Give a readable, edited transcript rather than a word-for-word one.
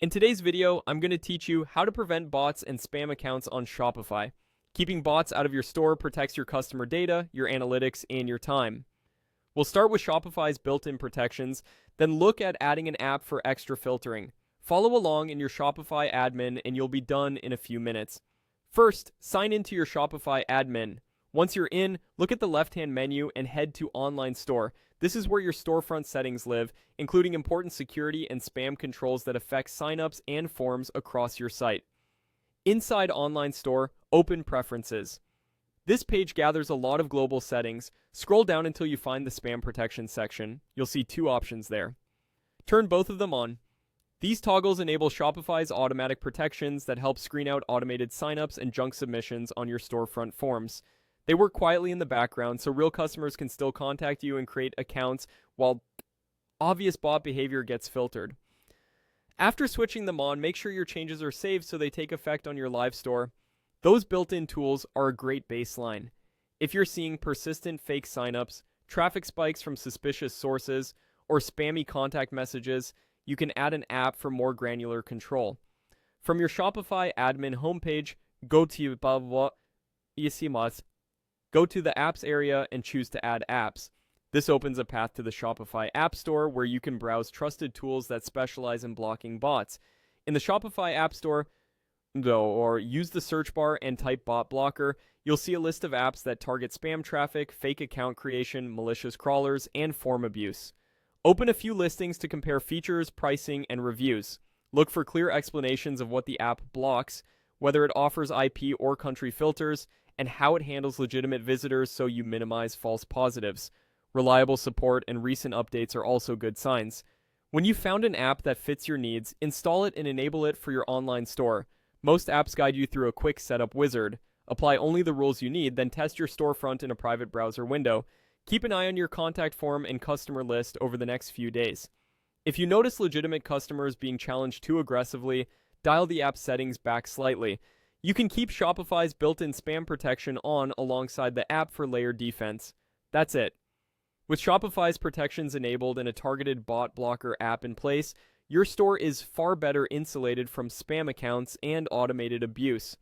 In today's video, I'm going to teach you how to prevent bots and spam accounts on Shopify. Keeping bots out of your store protects your customer data, your analytics, and your time. We'll start with Shopify's built-in protections, then look at adding an app for extra filtering. Follow along in your Shopify admin and you'll be done in a few minutes. First, sign into your Shopify admin. Once you're in, look at the left-hand menu and head to Online Store. This is where your storefront settings live, including important security and spam controls that affect signups and forms across your site. Inside Online Store, open Preferences. This page gathers a lot of global settings. Scroll down until you find the Spam Protection section. You'll see two options there. Turn both of them on. These toggles enable Shopify's automatic protections that help screen out automated signups and junk submissions on your storefront forms. They work quietly in the background, so real customers can still contact you and create accounts while obvious bot behavior gets filtered. After switching them on, make sure your changes are saved so they take effect on your live store. Those built-in tools are a great baseline. If you're seeing persistent fake signups, traffic spikes from suspicious sources, or spammy contact messages, you can add an app for more granular control. From your Shopify admin homepage, go to the apps area and choose to add apps. This opens a path to the Shopify App Store where you can browse trusted tools that specialize in blocking bots. In the Shopify App Store, or use the search bar and type bot blocker, you'll see a list of apps that target spam traffic, fake account creation, malicious crawlers, and form abuse. Open a few listings to compare features, pricing, and reviews. Look for clear explanations of what the app blocks, whether it offers IP or country filters, and how it handles legitimate visitors so you minimize false positives. Reliable support and recent updates are also good signs. When you've found an app that fits your needs, install it and enable it for your online store. Most apps guide you through a quick setup wizard. Apply only the rules you need, then test your storefront in a private browser window. Keep an eye on your contact form and customer list over the next few days. If you notice legitimate customers being challenged too aggressively, dial the app settings back slightly. You can keep Shopify's built-in spam protection on alongside the app for layered defense. That's it. With Shopify's protections enabled and a targeted bot blocker app in place, your store is far better insulated from spam accounts and automated abuse.